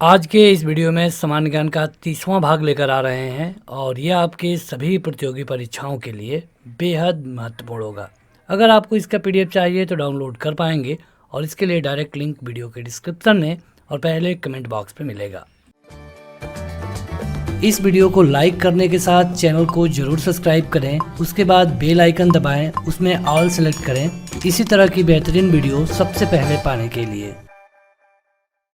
आज के इस वीडियो में सामान्य ज्ञान का 30वां भाग लेकर आ रहे हैं और यह आपके सभी प्रतियोगी परीक्षाओं के लिए बेहद महत्वपूर्ण होगा। अगर आपको इसका पीडीएफ चाहिए तो डाउनलोड कर पाएंगे और इसके लिए डायरेक्ट लिंक वीडियो के डिस्क्रिप्शन में और पहले कमेंट बॉक्स पे मिलेगा। इस वीडियो को लाइक करने के साथ चैनल को जरूर सब्सक्राइब करें, उसके बाद बेल आइकन दबाएं, उसमें ऑल सेलेक्ट करें इसी तरह की बेहतरीन वीडियो सबसे पहले पाने के लिए।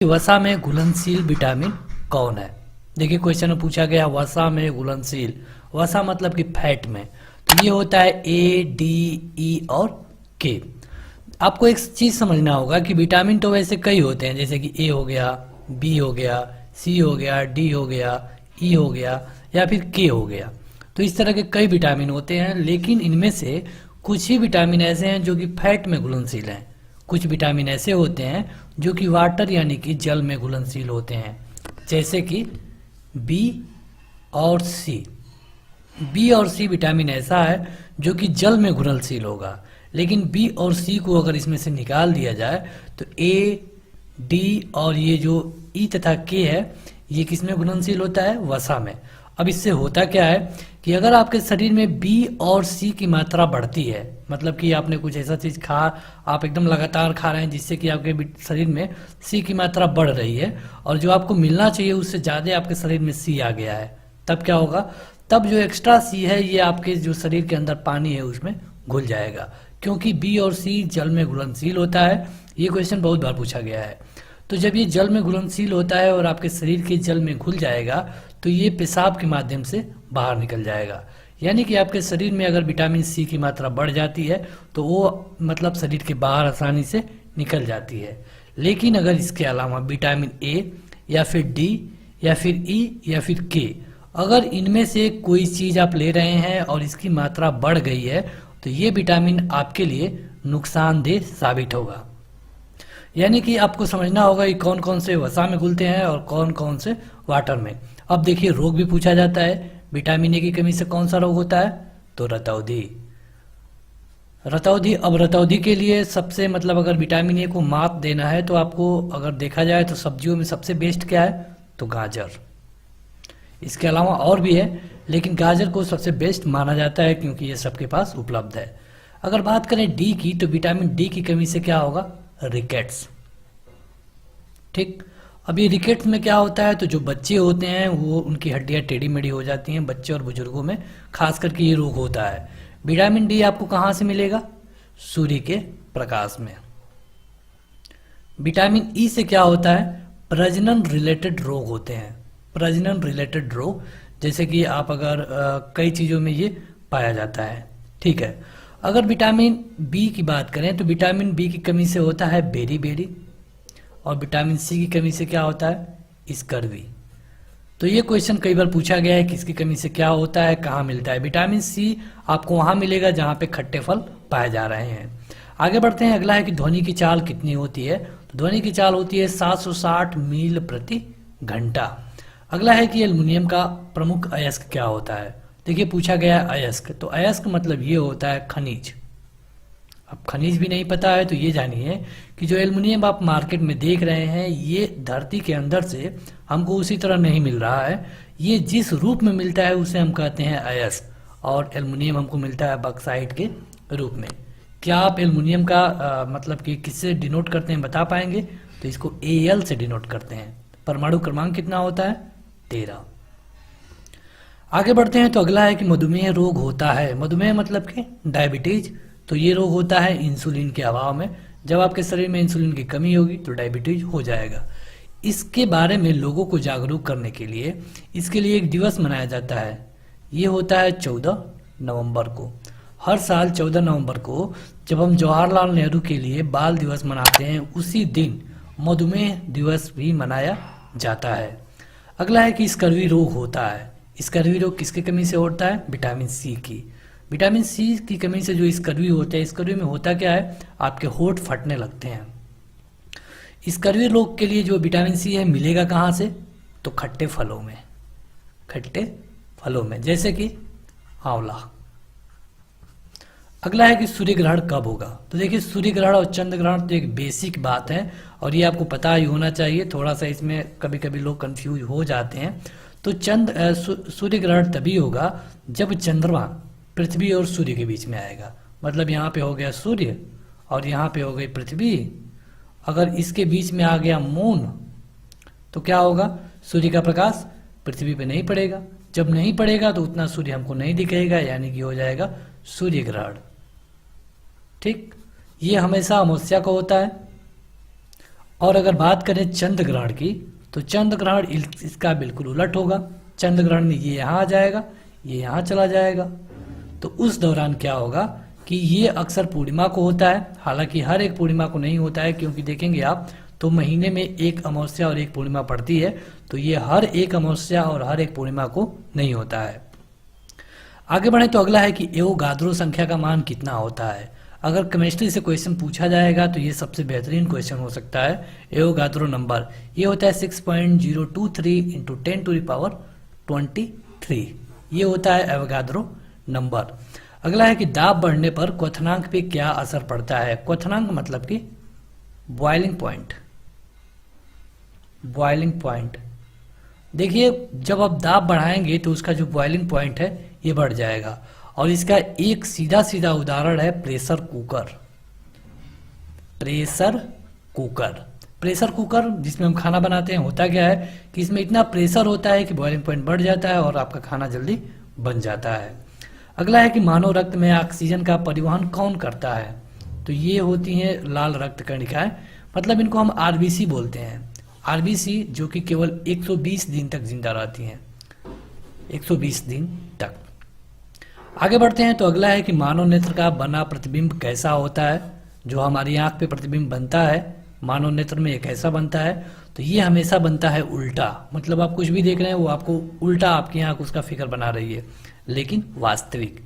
वसा में घुलनशील विटामिन कौन है? देखिए क्वेश्चन में पूछा गया वसा में घुलनशील, वसा मतलब कि फैट में, तो ये होता है ए, डी, ई और के। आपको एक चीज समझना होगा कि विटामिन तो वैसे कई होते हैं, जैसे कि ए हो गया, बी हो गया, सी हो गया, डी हो गया, ई हो गया या फिर के हो गया। तो इस तरह के कई विटामिन होते हैं, लेकिन इनमें से कुछ ही विटामिन ऐसे हैं जो कि फैट में घुलनशील हैं। कुछ विटामिन ऐसे होते हैं जो कि वाटर यानी कि जल में घुलनशील होते हैं, जैसे कि बी और सी। बी और सी विटामिन ऐसा है जो कि जल में घुलनशील होगा, लेकिन बी और सी को अगर इसमें से निकाल दिया जाए तो ए, डी और ये जो ई तथा के है ये किस में घुलनशील होता है? वसा में। अब इससे होता क्या है कि अगर आपके शरीर में बी और सी की मात्रा बढ़ती है, मतलब कि आपने कुछ ऐसा चीज आप एकदम लगातार खा रहे हैं जिससे कि आपके शरीर में सी की मात्रा बढ़ रही है और जो आपको मिलना चाहिए उससे ज़्यादा आपके शरीर में सी आ गया है, तब क्या होगा? तब जो एक्स्ट्रा सी है ये आपके जो शरीर के अंदर पानी है उसमें घुल जाएगा, क्योंकि बी और सी जल में घुलनशील होता है। ये क्वेश्चन बहुत बार पूछा गया है। तो जब ये जल में घुलनशील होता है और आपके शरीर के जल में घुल जाएगा तो ये पेशाब के माध्यम से बाहर निकल जाएगा। यानी कि आपके शरीर में अगर विटामिन सी की मात्रा बढ़ जाती है तो वो मतलब शरीर के बाहर आसानी से निकल जाती है। लेकिन अगर इसके अलावा विटामिन ए या फिर डी या फिर ई या फिर के, अगर इनमें से कोई चीज़ आप ले रहे हैं और इसकी मात्रा बढ़ गई है तो ये विटामिन आपके लिए नुकसानदेह साबित होगा। यानी कि आपको समझना होगा कि कौन कौन से वसा में घुलते हैं और कौन कौन से वाटर में। अब देखिए रोग भी पूछा जाता है, विटामिन ए की कमी से कौन सा रोग होता है? तो रतौंधी। रतौंधी, अब रतौंधी के लिए सबसे मतलब अगर विटामिन ए को मात देना है तो आपको अगर देखा जाए तो सब्जियों में सबसे बेस्ट क्या है? तो गाजर। इसके अलावा और भी है, लेकिन गाजर को सबसे बेस्ट माना जाता है क्योंकि ये सबके पास उपलब्ध है। अगर बात करें डी की तो विटामिन डी की कमी से क्या होगा? रिकेट्स। ठीक, अब ये रिकेट्स में क्या होता है? तो जो बच्चे होते हैं वो उनकी हड्डियां टेढ़ी मेढ़ी हो जाती हैं, बच्चे और बुजुर्गों में खास करके ये रोग होता है। विटामिन डी आपको कहाँ से मिलेगा? सूर्य के प्रकाश में। विटामिन ई से क्या होता है? प्रजनन रिलेटेड रोग होते हैं। प्रजनन रिलेटेड रोग, जैसे कि आप अगर कई चीज़ों में ये पाया जाता है। ठीक है, अगर विटामिन बी की बात करें तो विटामिन बी की कमी से होता है बेरी बेरी, और विटामिन सी की कमी से क्या होता है? स्कर्वी। तो ये क्वेश्चन कई बार पूछा गया है कि इसकी कमी से क्या होता है, कहाँ मिलता है? विटामिन सी आपको वहाँ मिलेगा जहाँ पे खट्टे फल पाए जा रहे हैं। आगे बढ़ते हैं, अगला है कि ध्वनि की चाल कितनी होती है? तो ध्वनि की चाल होती है 760 मील प्रति घंटा। अगला है कि एल्युमिनियम का प्रमुख अयस्क क्या होता है? देखिए पूछा गया अयस्क, तो अयस्क मतलब ये होता है खनिज। अब खनिज भी नहीं पता है तो ये जानिए कि जो एल्युमिनियम आप मार्केट में देख रहे हैं ये धरती के अंदर से हमको उसी तरह नहीं मिल रहा है। ये जिस रूप में मिलता है उसे हम कहते हैं अयस्क, और एल्युमिनियम हमको मिलता है बॉक्साइट के रूप में। क्या आप एल्युमिनियम का मतलब कि किससे डिनोट करते हैं बता पाएंगे? तो इसको Al से डिनोट करते हैं। परमाणु क्रमांक कितना होता है? 13। आगे बढ़ते हैं तो अगला है कि मधुमेह रोग होता है। मधुमेह मतलब कि डायबिटीज। तो ये रोग होता है इंसुलिन के अभाव में। जब आपके शरीर में इंसुलिन की कमी होगी तो डायबिटीज हो जाएगा। इसके बारे में लोगों को जागरूक करने के लिए इसके लिए एक दिवस मनाया जाता है। ये होता है 14 नवंबर को। हर साल 14 नवंबर को जब हम जवाहरलाल नेहरू के लिए बाल दिवस मनाते हैं, उसी दिन मधुमेह दिवस भी मनाया जाता है। अगला है कि स्कर्वी रोग होता है। स्कर्वी रोग किसकी कमी से होता है? विटामिन सी की। विटामिन सी की कमी से जो स्कर्वी होता है, स्कर्वी में होता क्या है? आपके होंठ फटने लगते हैं। स्कर्वी रोग के लिए जो विटामिन सी है मिलेगा कहाँ से? तो खट्टे फलों में। खट्टे फलों में, जैसे कि आंवला। अगला है कि सूर्य ग्रहण कब होगा। तो देखिए सूर्य ग्रहण और चंद्र ग्रहण तो एक बेसिक बात है और ये आपको पता ही होना चाहिए, थोड़ा सा इसमें कभी कभी लोग कंफ्यूज हो जाते हैं। तो सूर्य ग्रहण तभी होगा जब चंद्रमा पृथ्वी और सूर्य के बीच में आएगा। मतलब यहाँ पे हो गया सूर्य और यहाँ पे हो गई पृथ्वी, अगर इसके बीच में आ गया मून तो क्या होगा, सूर्य का प्रकाश पृथ्वी पे नहीं पड़ेगा। जब नहीं पड़ेगा तो उतना सूर्य हमको नहीं दिखेगा, यानी कि हो जाएगा सूर्य ग्रहण। ठीक, ये हमेशा अमावस्या को होता है। और अगर बात करें चंद्र ग्रहण की तो चंद्र ग्रहण इसका बिल्कुल उलट होगा। चंद्र ग्रहण में ये यहाँ आ जाएगा, ये यहाँ चला जाएगा। तो उस दौरान क्या होगा कि ये अक्सर पूर्णिमा को होता है, हालांकि हर एक पूर्णिमा को नहीं होता है, क्योंकि देखेंगे आप तो महीने में एक अमावस्या और एक पूर्णिमा पड़ती है, तो ये हर एक अमावस्या और हर एक पूर्णिमा को नहीं होता है। आगे बढ़े तो अगला है कि एवोगाद्रो संख्या का मान कितना होता है। अगर केमिस्ट्री से क्वेश्चन पूछा जाएगा तो ये सबसे बेहतरीन क्वेश्चन हो सकता है। एवोगाद्रो नंबर ये होता है 6.023 इंटू 10⁻23, ये होता है एवोगाद्रो नंबर। अगला है कि दाब बढ़ने पर क्वथनांक पे क्या असर पड़ता है। क्वथनांक मतलब कि बॉइलिंग पॉइंट। बॉइलिंग पॉइंट देखिए जब आप दाब बढ़ाएंगे तो उसका जो बॉइलिंग पॉइंट है ये बढ़ जाएगा। और इसका एक सीधा सीधा उदाहरण है pressure cooker. Pressure cooker, pressure cooker जिसमें हम खाना बनाते हैं, होता क्या है कि इसमें इतना प्रेशर होता है कि बॉइलिंग पॉइंट बढ़ जाता है और आपका खाना जल्दी बन जाता है। अगला है कि मानव रक्त में ऑक्सीजन का परिवहन कौन करता है। तो ये होती हैं लाल रक्त कणिकाएं, मतलब इनको हम आरबीसी बोलते हैं। आरबीसी जो कि केवल 120 दिन तक जिंदा रहती हैं, 120 दिन तक। आगे बढ़ते हैं तो अगला है कि मानव नेत्र का बना प्रतिबिंब कैसा होता है। जो हमारी आंख पे प्रतिबिंब बनता है मानव नेत्र में, ये कैसा बनता है, तो ये हमेशा बनता है उल्टा। मतलब आप कुछ भी देख रहे हैं वो आपको उल्टा आपकी आंख उसका फिगर बना रही है, लेकिन वास्तविक।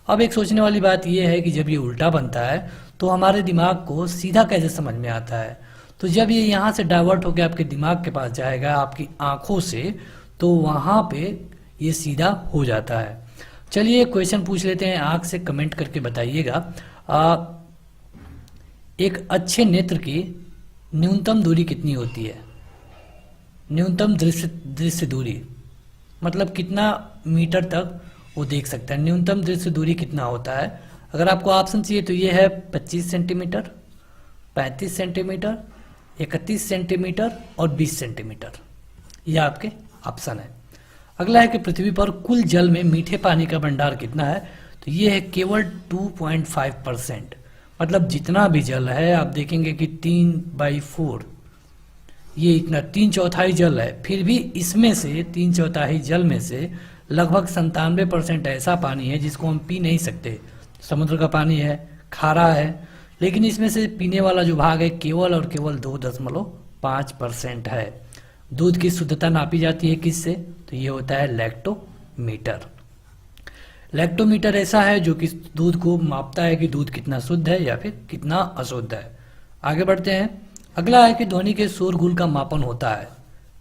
अब एक सोचने वाली बात यह है कि जब ये उल्टा बनता है तो हमारे दिमाग को सीधा कैसे समझ में आता है। तो जब ये यहाँ से डाइवर्ट होकर आपके दिमाग के पास जाएगा आपकी आंखों से, तो वहाँ पे ये सीधा हो जाता है। चलिए एक क्वेश्चन पूछ लेते हैं, आंख से कमेंट करके बताइएगा। एक अच्छे नेत्र की न्यूनतम दूरी कितनी होती है। न्यूनतम दृश्य दूरी मतलब कितना मीटर तक वो देख सकता है। न्यूनतम दृश्य दूरी कितना होता है। अगर आपको ऑप्शन चाहिए तो ये है 25 सेंटीमीटर, 35 सेंटीमीटर, 31 सेंटीमीटर और 20 सेंटीमीटर, यह आपके ऑप्शन है। अगला है कि पृथ्वी पर कुल जल में मीठे पानी का भंडार कितना है। तो ये है केवल 2.5%। मतलब जितना भी जल है आप देखेंगे कि 3/4, ये इतना 3/4 जल है। फिर भी इसमें से 3/4 जल में से लगभग 97% ऐसा पानी है जिसको हम पी नहीं सकते। समुद्र का पानी है, खारा है, लेकिन इसमें से पीने वाला जो भाग है केवल और केवल 2.5% है। दूध की शुद्धता नापी जाती है किससे, तो ये होता है लैक्टोमीटर। लैक्टोमीटर ऐसा है जो कि दूध को मापता है कि दूध कितना शुद्ध है या फिर कितना अशुद्ध है। आगे बढ़ते हैं। अगला है कि ध्वनि के शोरगुल का मापन होता है।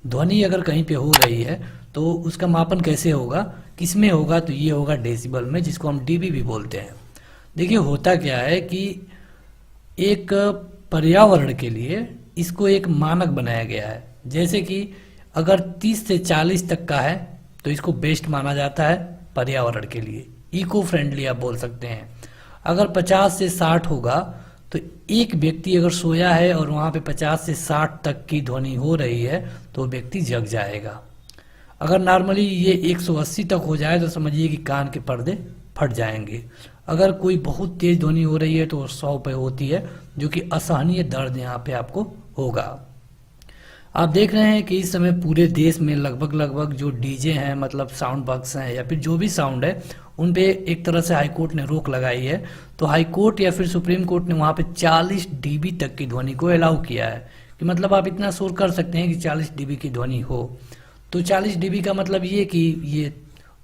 ध्वनि अगर कहीं पे हो रही है तो उसका मापन कैसे होगा, किसमें होगा, तो ये होगा डेसिबल में, जिसको हम डीबी भी बोलते हैं। देखिए होता क्या है कि एक पर्यावरण के लिए इसको एक मानक बनाया गया है। जैसे कि अगर 30 से 40 तक का है तो इसको बेस्ट माना जाता है पर्यावरण के लिए, इको फ्रेंडली आप बोल सकते हैं। अगर 50 से 60 होगा तो एक व्यक्ति अगर सोया है और वहाँ पे 50 से 60 तक की ध्वनि हो रही है तो व्यक्ति जग जाएगा। अगर नॉर्मली ये 180 तक हो जाए तो समझिए कि कान के पर्दे फट जाएंगे। अगर कोई बहुत तेज ध्वनि हो रही है तो 100 पे होती है, जो कि असहनीय दर्द यहाँ पे आपको होगा। आप देख रहे हैं कि इस समय पूरे देश में लगभग जो डीजे हैं, मतलब साउंड बॉक्स हैं या फिर जो भी साउंड है, उन पे एक तरह से हाईकोर्ट ने रोक लगाई है। तो हाईकोर्ट या फिर सुप्रीम कोर्ट ने वहाँ पे 40 डीबी तक की ध्वनि को अलाउ किया है कि मतलब आप इतना शोर कर सकते हैं कि 40 डीबी की ध्वनि हो। तो 40 डीबी का मतलब ये कि ये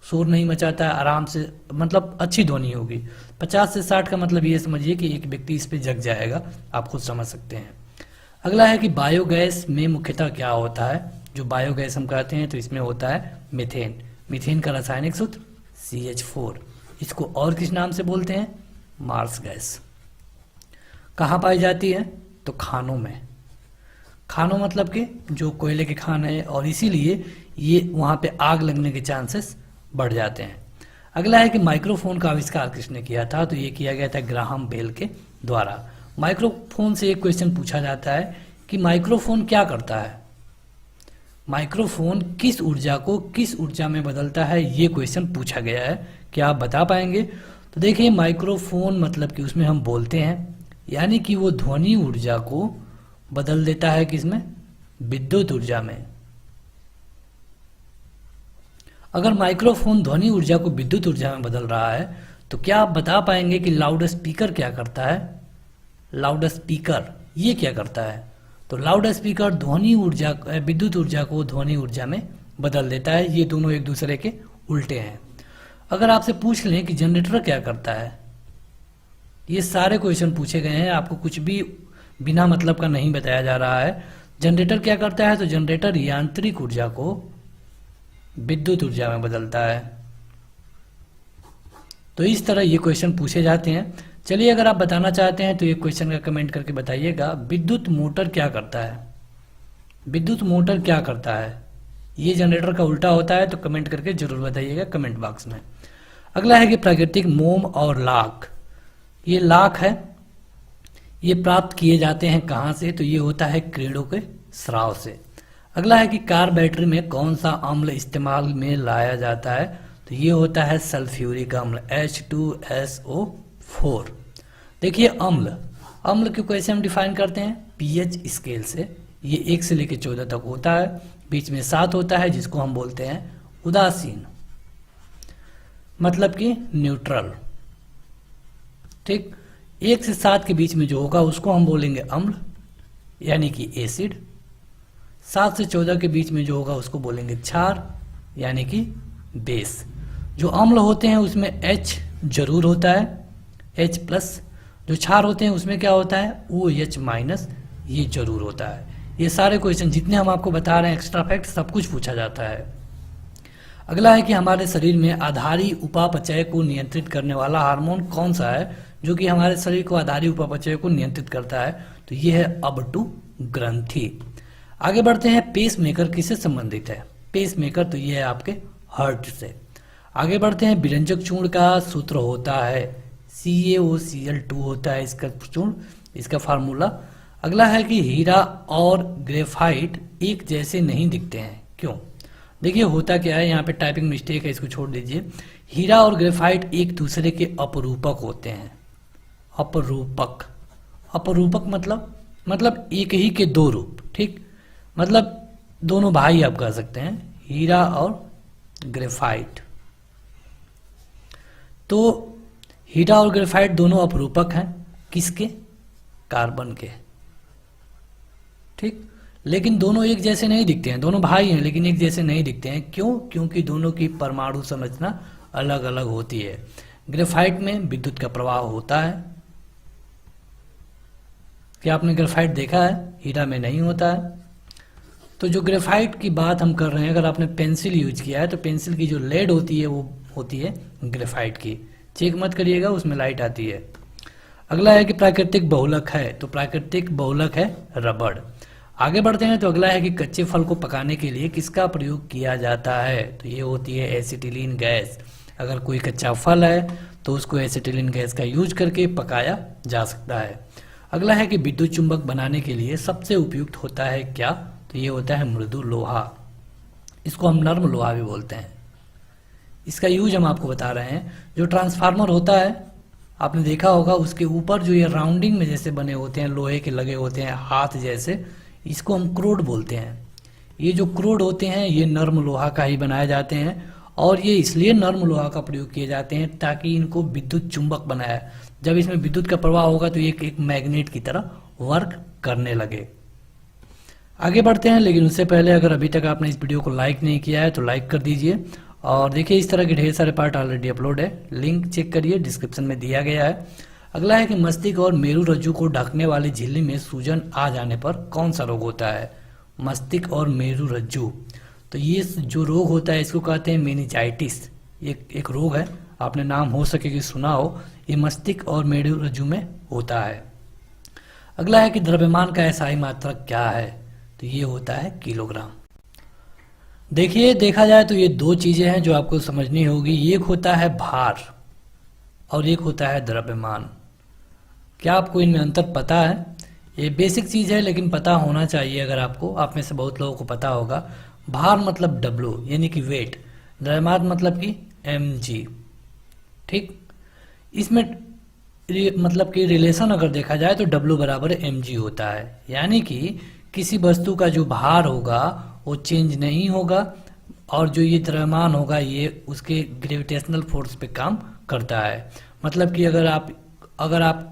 शोर नहीं मचाता है, आराम से, मतलब अच्छी ध्वनि होगी। 50 से 60 का मतलब ये समझिए कि एक व्यक्ति इस पे जग जाएगा, आप खुद समझ सकते हैं। अगला है कि बायोगैस में मुख्यतः क्या होता है। जो बायोगैस हम कहते हैं तो इसमें होता है मीथेन। मीथेन का रासायनिक सूत्र CH4। इसको और किस नाम से बोलते हैं, मार्स गैस। कहाँ पाई जाती है? तो खानों में। खानों मतलब कि जो कोयले के खान है, और इसीलिए ये वहाँ पे आग लगने के चांसेस बढ़ जाते हैं। अगला है कि माइक्रोफोन का आविष्कार किसने किया था? तो ये किया गया था ग्राहम बेल के द्वारा। माइक्रोफोन से एक क्वेश्चन पूछा जाता है कि माइक्रोफोन क्या करता है, माइक्रोफोन किस ऊर्जा को किस ऊर्जा में बदलता है, ये क्वेश्चन पूछा गया है। क्या आप बता पाएंगे? तो देखिए, माइक्रोफोन मतलब कि उसमें हम बोलते हैं, यानी कि वो ध्वनि ऊर्जा को बदल देता है किसमें? विद्युत ऊर्जा में। अगर माइक्रोफोन ध्वनि ऊर्जा को विद्युत ऊर्जा में बदल रहा है तो क्या आप बता पाएंगे कि लाउड स्पीकर क्या करता है? लाउड स्पीकर ये क्या करता है? तो लाउड स्पीकर ध्वनि ऊर्जा विद्युत ऊर्जा को ध्वनि ऊर्जा में बदल देता है। ये दोनों एक दूसरे के उल्टे हैं। अगर आपसे पूछ लें कि जनरेटर क्या करता है, ये सारे क्वेश्चन पूछे गए हैं, आपको कुछ भी बिना मतलब का नहीं बताया जा रहा है। जनरेटर क्या करता है? तो जनरेटर यांत्रिक ऊर्जा को विद्युत ऊर्जा में बदलता है। तो इस तरह ये क्वेश्चन पूछे जाते हैं। चलिए, अगर आप बताना चाहते हैं तो ये क्वेश्चन का कमेंट करके बताइएगा, विद्युत मोटर क्या करता है? विद्युत मोटर क्या करता है? ये जनरेटर का उल्टा होता है, तो कमेंट करके जरूर बताइएगा कमेंट बॉक्स में। अगला है कि प्राकृतिक मोम और लाख। ये लाख है, ये प्राप्त किए जाते हैं कहाँ से? तो ये होता है कीड़ों के स्राव से। अगला है कि कार बैटरी में कौन सा अम्ल इस्तेमाल में लाया जाता है? तो ये होता है सल्फ्यूरिक अम्ल H2SO4। देखिए, अम्ल को कैसे हम डिफाइन करते हैं? pH स्केल से। ये 1 से लेकर 14 तक होता है, बीच में 7 होता है जिसको हम बोलते हैं उदासीन, मतलब कि न्यूट्रल। ठीक, 1 से 7 के बीच में जो होगा उसको हम बोलेंगे अम्ल, यानी कि एसिड। 7 से 14 के बीच में जो होगा उसको बोलेंगे क्षार, यानी कि बेस। जो अम्ल होते हैं उसमें H जरूर होता है, H+। जो क्षार होते हैं उसमें क्या होता है? OH-, ये जरूर होता है। ये सारे क्वेश्चन जितने हम आपको बता रहे हैं, एक्स्ट्रा फैक्ट सब कुछ पूछा जाता है। अगला है कि हमारे शरीर में आधारी उपापचय को नियंत्रित करने वाला हार्मोन कौन सा है, जो कि हमारे शरीर को आधारी उपापचय को नियंत्रित करता है? तो ये है अब2 ग्रंथि। आगे बढ़ते हैं, पेस मेकर किससे संबंधित है? पेस मेकर तो ये है आपके हार्ट से। आगे बढ़ते हैं, विरंजक चूर्ण का सूत्र होता है CaOCl2 होता है इसका चूर्ण, इसका फार्मूला। अगला है कि हीरा और ग्रेफाइट एक जैसे नहीं दिखते हैं, क्यों? देखिए, होता क्या है, यहाँ पे टाइपिंग मिस्टेक है, इसको छोड़ दीजिए। हीरा और ग्रेफाइट एक दूसरे के अपरूपक होते हैं। अपरूपक मतलब एक ही के दो रूप। ठीक, मतलब दोनों भाई आप कह सकते हैं, हीरा और ग्रेफाइट। तो हीरा और ग्रेफाइट दोनों अपरूपक हैं, किसके? कार्बन के। ठीक, लेकिन दोनों एक जैसे नहीं दिखते हैं, दोनों भाई हैं लेकिन एक जैसे नहीं दिखते हैं। क्यों? क्योंकि दोनों की परमाणु संरचना अलग अलग होती है। ग्रेफाइट में विद्युत का प्रवाह होता है। क्या आपने ग्रेफाइट देखा है? हीरा में नहीं होता है। तो जो ग्रेफाइट की बात हम कर रहे हैं, अगर आपने पेंसिल यूज किया है तो पेंसिल की जो लेड होती है वो होती है ग्रेफाइट की। चेक मत करिएगा, उसमें लाइट आती है। अगला है कि प्राकृतिक बहुलक है, तो प्राकृतिक बहुलक है रबड़। आगे बढ़ते हैं, तो अगला है कि कच्चे फल को पकाने के लिए किसका प्रयोग किया जाता है? तो ये होती है एसिटिलीन गैस। अगर कोई कच्चा फल है तो उसको एसिटिलीन गैस का यूज करके पकाया जा सकता है। अगला है कि विद्युत चुंबक बनाने के लिए सबसे उपयुक्त होता है क्या? तो ये होता है मृदु लोहा, इसको हम नर्म लोहा भी बोलते हैं। इसका यूज हम आपको बता रहे हैं। जो ट्रांसफार्मर होता है आपने देखा होगा, उसके ऊपर जो ये राउंडिंग में जैसे बने होते हैं, लोहे के लगे होते हैं हाथ जैसे, इसको हम क्रोड बोलते हैं। ये जो क्रोड होते हैं ये नर्म लोहा का ही बनाए जाते हैं, और ये इसलिए नर्म लोहा का प्रयोग किए जाते हैं ताकि इनको विद्युत चुंबक बनाया, जब इसमें विद्युत का प्रवाह होगा तो ये एक मैग्नेट की तरह वर्क करने लगे। आगे बढ़ते हैं, लेकिन उससे पहले अगर अभी तक आपने इस वीडियो को लाइक नहीं किया है तो लाइक कर दीजिए। और देखिए, इस तरह के ढेर सारे पार्ट ऑलरेडी अपलोड है, लिंक चेक करिए, डिस्क्रिप्शन में दिया गया है। अगला है कि मस्तिष्क और मेरु रज्जु को ढकने वाली झिल्ली में सूजन आ जाने पर कौन सा रोग होता है? मस्तिष्क और मेरु रज्जु, तो ये जो रोग होता है इसको कहते हैं मेनिंजाइटिस। ये एक रोग है, आपने नाम हो सके कि सुना हो, ये मस्तिष्क और मेरुरज्जु में होता है। अगला है कि द्रव्यमान का एसआई मात्रक क्या है, तो ये होता है किलोग्राम। देखिए, देखा जाए तो ये दो चीजें हैं जो आपको समझनी होगी। एक होता है भार और एक होता है द्रव्यमान। क्या आपको इनमें अंतर पता है? ये बेसिक चीज है लेकिन पता होना चाहिए। अगर आपको, आप में से बहुत लोगों को पता होगा। भार मतलब W यानी कि वेट, द्रव्यमान मतलब कि mg। ठीक, इसमें मतलब कि रिलेशन अगर देखा जाए तो W बराबर mg होता है, यानी कि किसी वस्तु का जो भार होगा वो चेंज नहीं होगा और जो ये द्रव्यमान होगा ये उसके ग्रेविटेशनल फोर्स पे काम करता है। मतलब कि अगर आप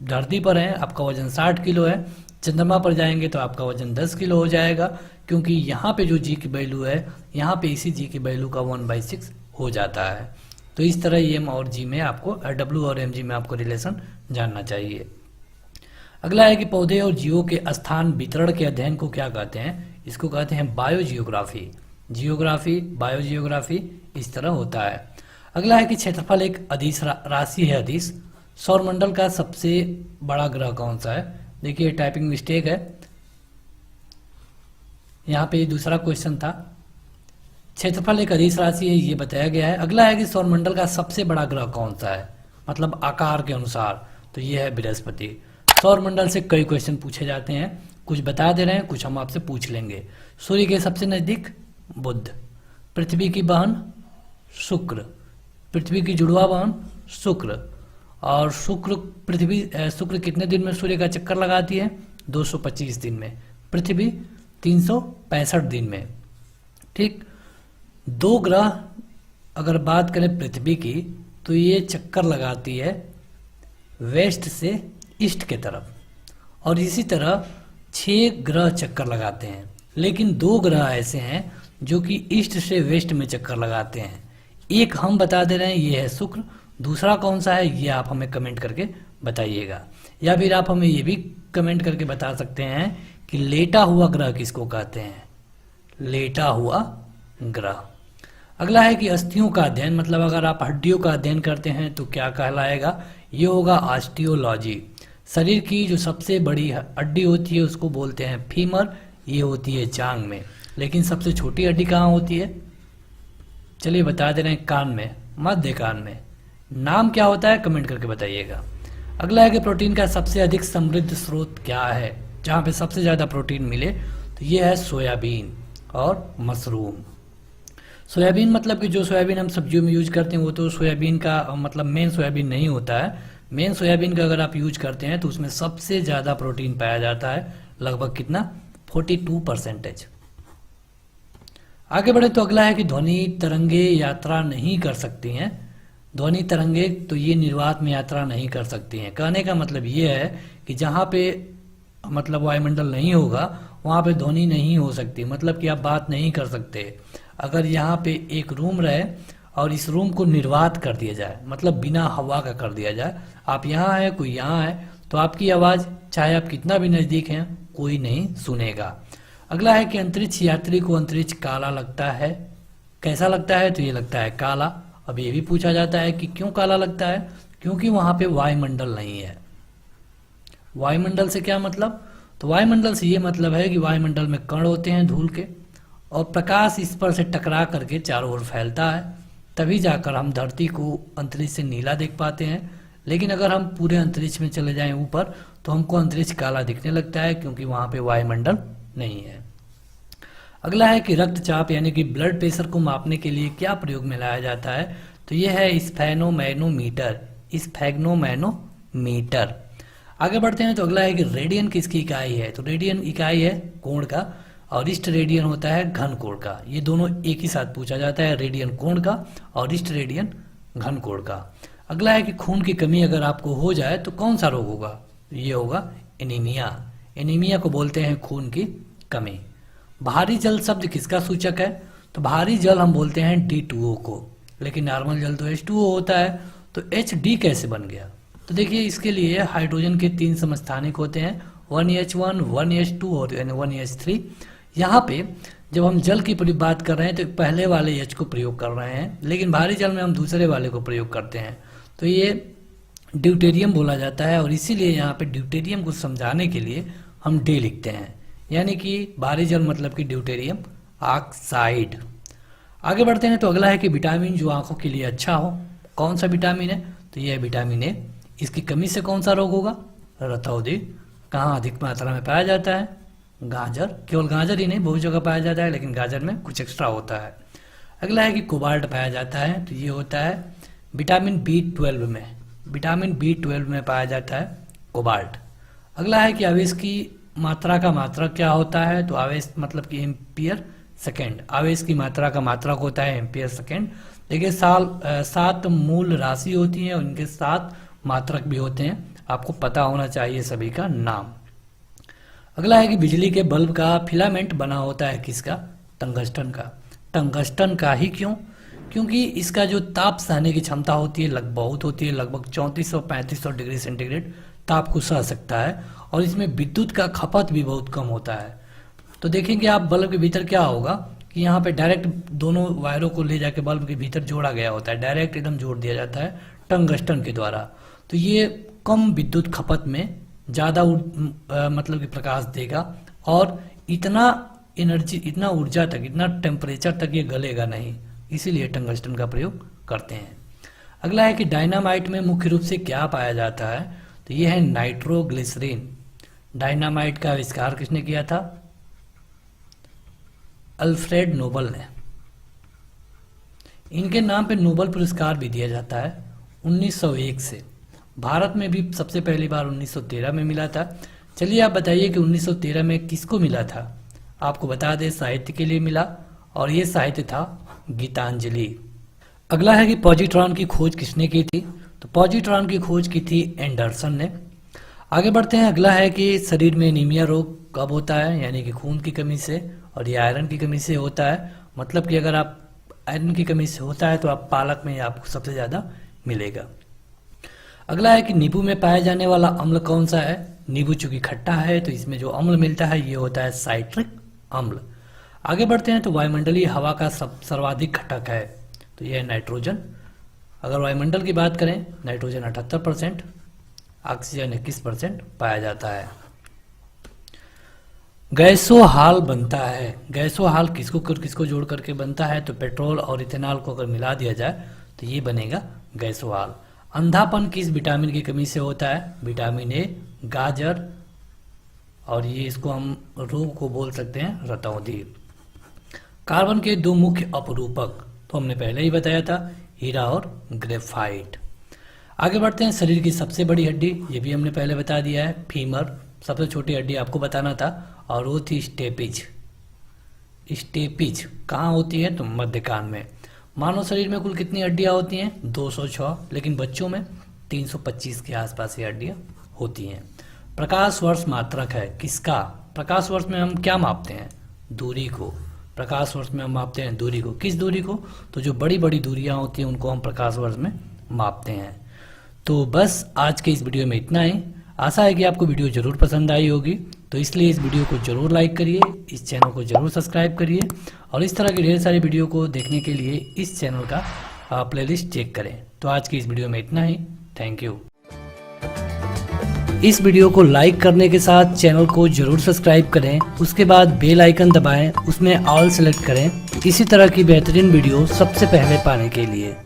धरती पर हैं, आपका वजन 60 किलो है, चंद्रमा पर जाएंगे तो आपका वजन 10 किलो हो जाएगा, क्योंकि यहाँ पे जो जी की वैल्यू है, यहाँ पे इसी जी की वैल्यू का 1/6 हो जाता है। तो इस तरह एम और जी में आपको, डब्ल्यू और एम जी में आपको रिलेशन जानना चाहिए। अगला है कि पौधे और जीवों के स्थान वितरण के अध्ययन को क्या कहते हैं? इसको कहते हैं बायोजियोग्राफी। जियोग्राफी, बायोजियोग्राफी इस तरह होता है। अगला है कि क्षेत्रफल एक अदिश राशि है। अदिश सौरमंडल का सबसे बड़ा ग्रह कौन सा है? देखिए, टाइपिंग मिस्टेक है, यहाँ पे दूसरा क्वेश्चन था। क्षेत्रफल एक अदिश राशि है, ये बताया गया है। अगला है कि सौरमंडल का सबसे बड़ा ग्रह कौन सा है, मतलब आकार के अनुसार, तो ये है बृहस्पति। सौरमंडल से कई क्वेश्चन पूछे जाते हैं, कुछ बता दे रहे हैं, कुछ हम आपसे पूछ लेंगे। सूर्य के सबसे नजदीक बुध, पृथ्वी की बहन शुक्र, पृथ्वी की जुड़वा बहन शुक्र, और शुक्र कितने दिन में सूर्य का चक्कर लगाती है? 225 दिन में। पृथ्वी 365 दिन में। ठीक, दो ग्रह अगर बात करें पृथ्वी की, तो ये चक्कर लगाती है वेस्ट से ईस्ट के तरफ, और इसी तरह 6 ग्रह चक्कर लगाते हैं। लेकिन 2 ग्रह ऐसे हैं जो कि ईस्ट से वेस्ट में चक्कर लगाते हैं। एक हम बता दे रहे हैं, ये है शुक्र। दूसरा कौन सा है, ये आप हमें कमेंट करके बताइएगा, या फिर आप हमें ये भी कमेंट करके बता सकते हैं कि लेटा हुआ ग्रह किसको कहते हैं? लेटा हुआ ग्रह। अगला है कि अस्थियों का अध्ययन, मतलब अगर आप हड्डियों का अध्ययन करते हैं तो क्या कहलाएगा? ये होगा ऑस्टियोलॉजी। शरीर की जो सबसे बड़ी हड्डी होती है उसको बोलते हैं फीमर, ये होती है जांग में। लेकिन सबसे छोटी हड्डी कहाँ होती है? चलिए बता दे रहे हैं, कान में, मध्य कान में। नाम क्या होता है, कमेंट करके बताइएगा। अगला है कि प्रोटीन का सबसे अधिक समृद्ध स्रोत क्या है, जहाँ पे सबसे ज़्यादा प्रोटीन मिले, तो ये है सोयाबीन और मशरूम। सोयाबीन मतलब कि जो सोयाबीन हम सब्जियों में यूज करते हैं वो तो सोयाबीन का मतलब मेन सोयाबीन नहीं होता है। मेन सोयाबीन का अगर आप यूज करते हैं तो उसमें सबसे ज़्यादा प्रोटीन पाया जाता है, लगभग कितना? 42%। आगे बढ़े तो अगला है कि ध्वनि तरंगे यात्रा नहीं कर सकती हैं। ध्वनि तरंगे तो ये निर्वात में यात्रा नहीं कर सकती हैं। कहने का मतलब ये है कि जहाँ पे मतलब वायुमंडल नहीं होगा वहाँ पे ध्वनि नहीं हो सकती, मतलब कि आप बात नहीं कर सकते। अगर यहाँ पे एक रूम रहे और इस रूम को निर्वात कर दिया जाए, मतलब बिना हवा का कर दिया जाए, आप यहाँ है, कोई यहाँ है, तो आपकी आवाज़ चाहे आप कितना भी नज़दीक हैं कोई नहीं सुनेगा। अगला है कि अंतरिक्ष यात्री को अंतरिक्ष काला लगता है। कैसा लगता है? तो ये लगता है काला। अब ये भी पूछा जाता है कि क्यों काला लगता है? क्योंकि वहाँ पे वायुमंडल नहीं है। वायुमंडल से क्या मतलब? तो वायुमंडल से ये मतलब है कि वायुमंडल में कण होते हैं धूल के, और प्रकाश इस पर से टकरा करके चारों ओर फैलता है, तभी जाकर हम धरती को अंतरिक्ष से नीला देख पाते हैं। लेकिन अगर हम पूरे अंतरिक्ष में चले जाएं ऊपर तो हमको अंतरिक्ष काला दिखने लगता है, क्योंकि वहाँ पे वायुमंडल नहीं है। अगला है कि रक्तचाप यानी कि ब्लड प्रेशर को मापने के लिए क्या प्रयोग में लाया जाता है? तो ये है स्फेनोमैनोमीटर। स्फेग्नोमैनोमीटर। आगे बढ़ते हैं तो अगला है कि रेडियन किसकी इकाई है? तो रेडियन इकाई है कोण का, और ईस्ट रेडियन होता है घन कोण का। ये दोनों एक ही साथ पूछा जाता है, रेडियन कोण का और ईस्ट रेडियन घन कोण का। अगला है कि खून की कमी अगर आपको हो जाए तो कौन सा रोग होगा? ये होगा एनीमिया। एनीमिया को बोलते हैं खून की कमी। भारी जल शब्द किसका सूचक है? तो भारी जल हम बोलते हैं D2O को, लेकिन नॉर्मल जल तो H2O होता है। तो HD कैसे बन गया? तो देखिए, इसके लिए हाइड्रोजन के 3 समस्थानिक होते हैं, 1H1, 1H2 और 1H3। यहाँ पे जब हम जल की बात कर रहे हैं तो पहले वाले H को प्रयोग कर रहे हैं, लेकिन भारी जल में हम दूसरे वाले को प्रयोग करते हैं, तो ये ड्यूटेरियम बोला जाता है। और इसीलिए यहाँ पे ड्यूटेरियम को समझाने के लिए हम D लिखते हैं, यानी कि भारी जल मतलब कि ड्यूटेरियम ऑक्साइड। आगे बढ़ते हैं तो अगला है कि विटामिन जो आंखों के लिए अच्छा हो। कौन सा विटामिन है? तो यह विटामिन ए। इसकी कमी से कौन सा रोग होगा? रतौंधी। कहाँ अधिक मात्रा में पाया जाता है? गाजर। केवल गाजर ही नहीं, बहुत जगह पाया जाता है, लेकिन गाजर में कुछ एक्स्ट्रा होता है। अगला है कि कोबाल्ट पाया जाता है, तो ये होता है विटामिन B12 में। विटामिन B12 में पाया जाता है कोबाल्ट। अगला है कि आवेश की मात्रा का मात्रक क्या होता है? तो आवेश मतलब कि एम्पियर सेकेंड। आवेश की मात्रा का मात्रक होता है एम्पियर सेकेंड। देखिए 7 मूल राशि होती है, उनके 7 मात्रक भी होते हैं, आपको पता होना चाहिए सभी का नाम। अगला है कि बिजली के बल्ब का फिलामेंट बना होता है किसका? टंगस्टन का। टंगस्टन का ही क्यों? क्योंकि इसका जो ताप सहने की क्षमता होती है बहुत होती है, लगभग 3400-3500 डिग्री सेंटीग्रेड ताप को सह सकता है, और इसमें विद्युत का खपत भी बहुत कम होता है। तो देखेंगे आप बल्ब के भीतर क्या होगा कि यहाँ पे डायरेक्ट दोनों वायरों को ले जाके बल्ब के भीतर जोड़ा गया होता है, डायरेक्ट एकदम जोड़ दिया जाता है टंगस्टन के द्वारा। तो ये कम विद्युत खपत में ज़्यादा मतलब कि प्रकाश देगा, और इतना एनर्जी, इतना ऊर्जा तक, इतना टेम्परेचर तक ये गलेगा नहीं, इसीलिए टंगस्टन का प्रयोग करते हैं। अगला है कि डायनामाइट में मुख्य रूप से क्या पाया जाता है? तो ये है नाइट्रोग्लिसरीन। डायनामाइट का आविष्कार किसने किया था? अल्फ्रेड नोबल ने। इनके नाम पे नोबल पुरस्कार भी दिया जाता है 1901 से। भारत में भी सबसे पहली बार 1913 में मिला था। चलिए आप बताइए कि 1913 में किसको मिला था? आपको बता दें साहित्य के लिए मिला, और ये साहित्य था गीतांजलि। अगला है कि पॉजिट्रॉन की खोज किसने की थी? तो पॉजिट्रॉन की खोज की थी एंडरसन ने। आगे बढ़ते हैं। अगला है कि शरीर में एनीमिया रोग कब होता है? यानी कि खून की कमी से, और ये आयरन की कमी से होता है। मतलब कि अगर आप आयरन की कमी से होता है तो आप पालक में आपको सबसे ज़्यादा मिलेगा। अगला है कि नींबू में पाया जाने वाला अम्ल कौन सा है? नींबू चूंकि खट्टा है तो इसमें जो अम्ल मिलता है ये होता है साइट्रिक अम्ल। आगे बढ़ते हैं तो वायुमंडलीय हवा का सर्वाधिक घटक है, तो यह है नाइट्रोजन। अगर वायुमंडल की बात करें, नाइट्रोजन 78%, ऑक्सीजन 21% पाया जाता है। गैसोहाल बनता है। गैसोहाल किसको जोड़ करके बनता है? तो पेट्रोल और इथेनॉल को अगर मिला दिया जाए तो ये बनेगा गैसोहाल। अंधापन किस विटामिन की कमी से होता है? विटामिन ए, गाजर, और ये इसको हम रोग को बोल सकते हैं रतौंधी। कार्बन के 2 मुख्य अपरूपक तो हमने पहले ही बताया था, हीरा और ग्रेफाइट। आगे बढ़ते हैं। शरीर की सबसे बड़ी हड्डी, ये भी हमने पहले बता दिया है, फीमर। सबसे छोटी हड्डी आपको बताना था, और वो थी स्टेपिज। स्टेपिज कहाँ होती है? तो मध्य कान में। मानव शरीर में कुल कितनी हड्डियाँ होती हैं? 206, लेकिन बच्चों में 325 के आसपास ये हड्डियाँ होती हैं। प्रकाश वर्ष मात्रक है किसका? प्रकाश वर्ष में हम क्या मापते हैं? दूरी को। प्रकाश वर्ष में हम मापते हैं दूरी को। किस दूरी को? तो जो बड़ी बड़ी दूरियां होती हैं उनको हम प्रकाश वर्ष में मापते हैं। तो बस आज के इस वीडियो में इतना ही। आशा है कि आपको वीडियो जरूर पसंद आई होगी, तो इसलिए इस वीडियो को जरूर लाइक करिए, इस चैनल को जरूर सब्सक्राइब करिए, और इस तरह की ढेर सारी वीडियो को देखने के लिए इस चैनल का प्लेलिस्ट चेक करें। तो आज की इस वीडियो में इतना ही। Thank you. इस वीडियो को लाइक करने के साथ चैनल को जरूर सब्सक्राइब करें, उसके बाद बेल आइकन दबाएं, उसमें ऑल सेलेक्ट करें इसी तरह की बेहतरीन वीडियो सबसे पहले पाने के लिए।